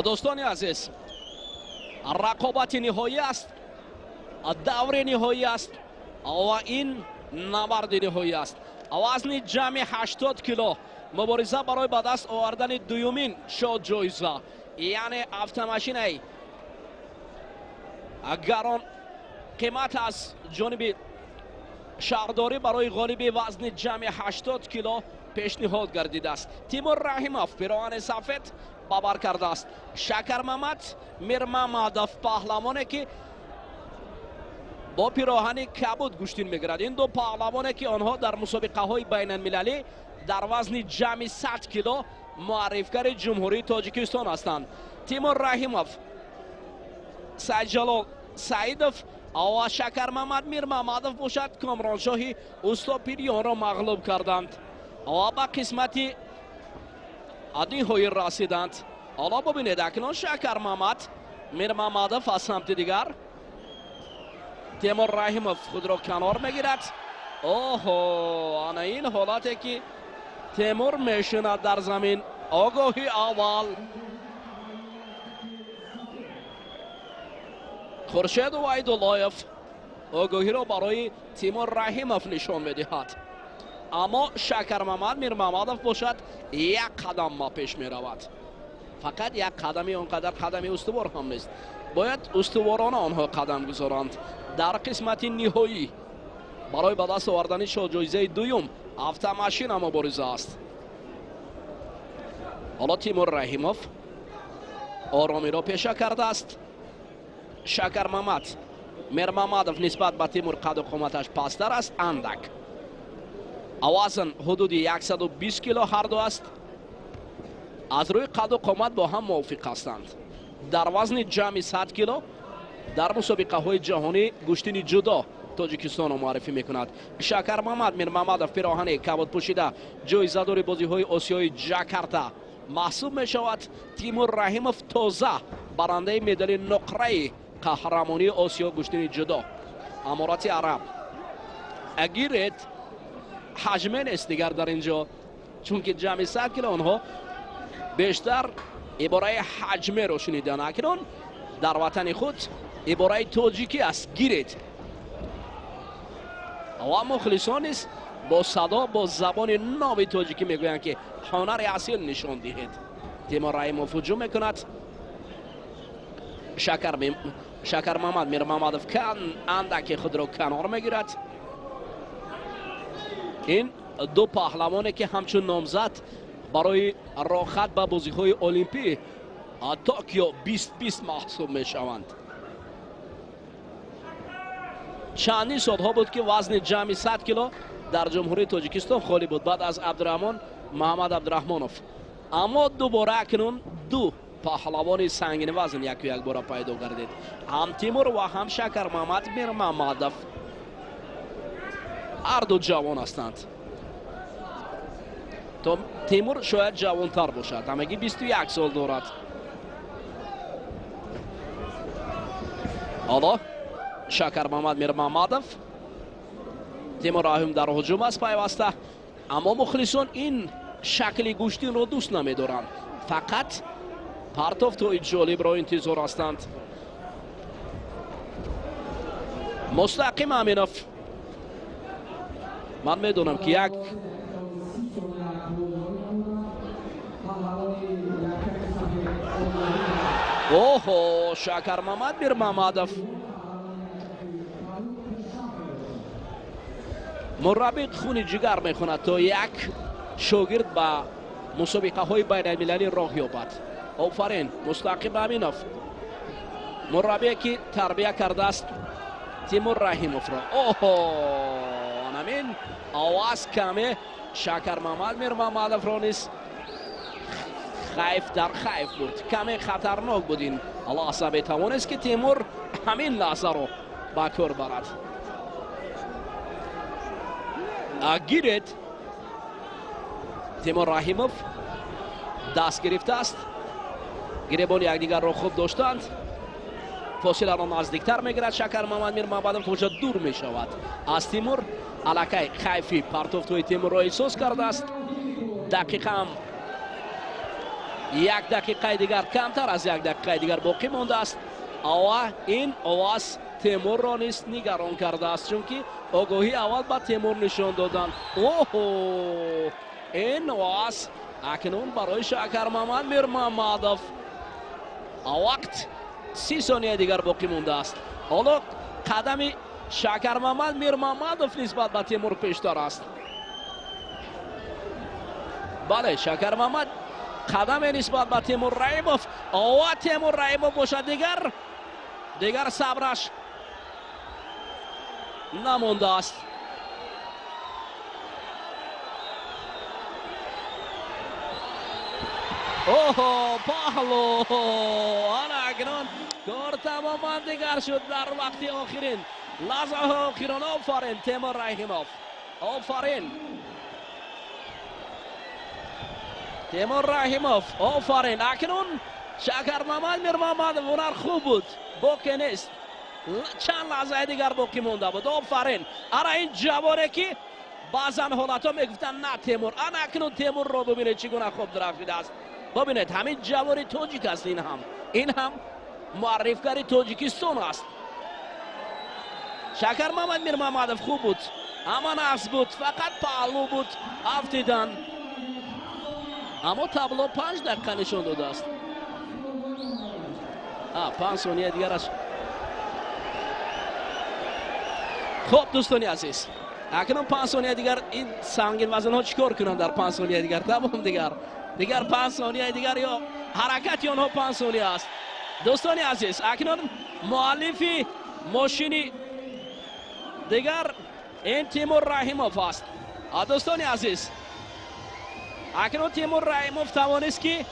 دوستان عزیز، رقابت نهایی است، دور نهایی است و این نبرد نهایی است. وزن جمع 80 کیلو مبارزه برای به دست آوردن دومین شد جایزه، یعنی автомашинаи گران قیمت از جانب شهرداری برای غالب وزن جمع 80 کیلو پیشنهاد گردیده است. تیمور رحیموف پیراهن سفید بابر کرده است. شکر محمد میرمحمدوف پهلوانی که با پیراهن کبود گوشتین میگیرد. این دو پهلوانی که آنها در مسابقه های بین المللی در وزن جمع 100 کیلو معرفگر جمهوری تاجیکستان هستند. تیمور رحیموف، سعید جلال سعیدوف و شکر محمد میرمحمدوف باشد کامرانشاهی اوستا پیریان را مغلوب کردند و به قسمت نهایی رسیدند. حالا ببینید اکنون شکر محمد میرمحمدوف از سمت دیگر تیمور رحیموف خود را کنار میگیرد. اوه، آن این حالتی که تیمور میشوند در زمین. آگاهی اول خورشید وحیداللهیف آگاهی را برای تیمور رحیموف نشان میدهد، اما شکر محمد میرمحمدوف باشد یک قدم ما پیش می رود. فقط یک قدمی آنقدر قدمی استوار هم نیست، باید استوارانه آنها قدم گذارند. در قسمت نهایی برای به دست آوردن جایزه دوم автомашина مبارزه است. حالا تیمور رحیموف آرامی را پیشه کرده است. شکر محمد میرمحمدوف نسبت به تیمور قد و قامتش پستر است اندک. وزن حدود 120 کیلو هر دو است. از روی قد و قامت با هم موافق هستند. در وزن جمع 100 کیلو در مسابقه های جهانی گوشتین جدا تاجیکستان را معرفی میکند. شکر محمد میرمحمدوف پیراهن کبود پوشیده جایزه دار بازی های آسیای جاکارتا محسوب می شود. تیمور رحیموف تازه برنده مدال نقره قهرمانی آسیا گوشتین جدا امارات عرب. اگیرت حجمه نیست دیگر در اینجا، چون که جمع 100 کیلو آنها بیشتر عباره حجمه رو شنیدن. اکنون در وطن خود عباره تاجیکی است گیرید و مخلصان است با صدا با زبان نامی تاجیکی میگویند که هنر اصیل نشان دهید. تیمور رحیموف هجوم میکند. شکر محمد میرمحمدوف اندک خود را کنار میگیرد. این دو پهلوانی که همچون نامزد برای راحت به بازی های المپی توکیو 2020 محسوب می شوند. چندین سالها بود که وزن جمع 100 کیلو در جمهوری تاجیکستان خالی بود بعد از عبدالرحمن محمد عبدالرحمنوف، اما دوباره اکنون دو پهلوان سنگین وزن یک بار پیدا گردید، هم تیمور و هم شکر محمد میرمحمدوف. هر دو جوان هستند. تیمور شاید جوانتر باشد، همگی 21 سال دارد. حالا شکر محمد میرمحمدوف، تیمور رحیم در هجوم است پیوسته، اما مخلصان این شکل گوشتین رو دوست نمیدارند، فقط پرتاف توی جالب را انتظار هستند. مستقیم امینوف، من میدونم که یک اوه، شکر محمد میرمحمدوف مربی خون جگر میخوند تا یک شاگرد به مسابقه های بین المللی راه یابد. آفرین مستقیم امینوف، مربی که تربیت کرده است تیمور رحیموف را. اوه، همین آواز کمه شکر محمد میرمحمدوف را نیست، خیف در خیف بود، کمی خطرناک بود. این لحظه بتوانست که تیمور همین لحظه رو با کار برد. گیرید تیمور رحیموف دست گرفته است، گریبان یکدیگر را خوب داشتند. فاصله را نزدیکتر میگیرد شکر محمد میرمحمدov اونجا دور میشود از تیمور. الکی خیفی پرتوف توی تیمور را احساس کرده است. دقیقه هم 1 دقیقه دیگر، کمتر از 1 دقیقه دیگر باقی مانده است. این آواز تیمور را نیست نگران کرده است، چون که آگاهی اول با تیمور نشان دادن. این آواز اکنون برای شکر محمد میرمحمدov. وقت 30 ثانیه دیگر باقی مانده است. حالا قدم شکر محمد میرمحمدov نسبت به تیمور پیشتر است. بله، شکر محمد قدم نسبت به تیمور رحیموف. تیمور رحیموف باشد دیگر صبرش نمانده است. پهلو اکنون کار تماما دیگر شد در وقت آخرین لحظه آخرین. آفرین تیمور رحیموف، آفرین تیمور رحیموف، آفرین. اکنون شکر محمد میرمحمدov هنر خوب بود، باقی نیست، چند لحظه دیگر باقی مونده بود. آفرین. این جوانی که بعضا حالت ها میگفتن نه تیمور، اکنون تیمور رو ببینید چگونه خوب درخشیده است. ببینید همین جوانی تاجیک است. این هم معرفکاری تاجیکستان است. شکر محمد میرمحمدov خوب بود، اما نقص بود، فقط پهلو بود افتیدن. اما تابلو 5 دقیقه نشان داده است. 5 ثانیه دیگرش. خب دوستانی عزیز، اکنون 5 ثانیه دیگر این سنگین وزن ها چیکار کنند در 5 ثانیه دیگر؟ تمام دیگر 5 ثانیه دیگر یا حرکت آنها 5 ثانیه است. دوستانی عزیز، اکنون مؤلف ماشینی دیگر این تیمور رحیموف است. دوستانی عزیز، اکنون تیمور رحیموف توانست که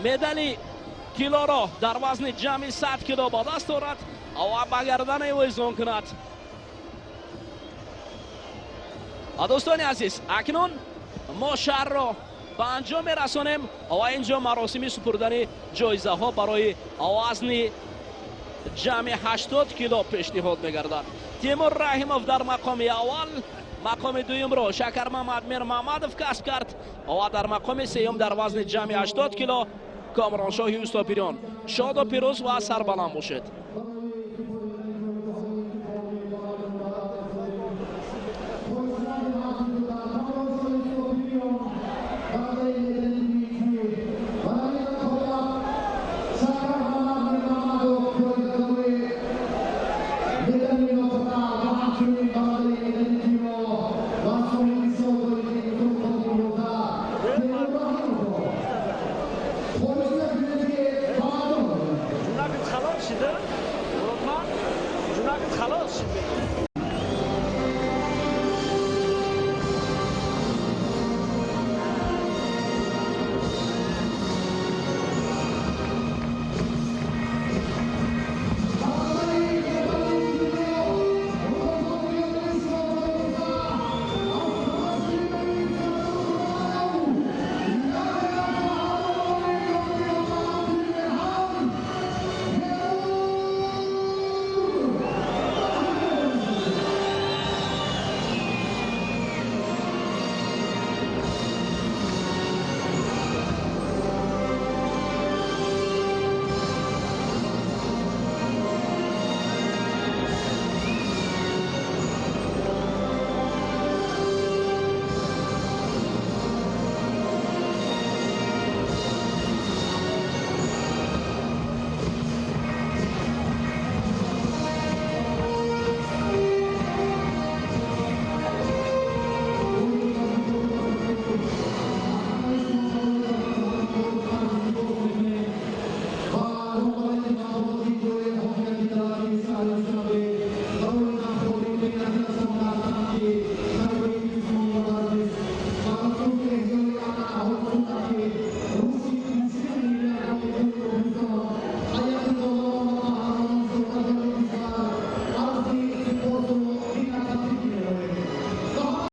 مدال کیلو را در وزن جمعی 100 کیلو با دست دارد و به گردن او ایزان کند. دوستان عزیز، اکنون ما شهر را به انجام میرسانیم و اینجا مراسم سپردن جایزه ها برای وزن جمع 80 کیلو پیشنهاد میگردد. تیمور رحیموف در مقام اول، مقام دوم را شکر محمد میرمحمدov کسب کرد و در مقام سوم در وزن جمع 80 کیلو کامرانشاه اوستاپیریان. شاد و پیروز و سربلند باشید. خلاص شده؟ خلاص شده.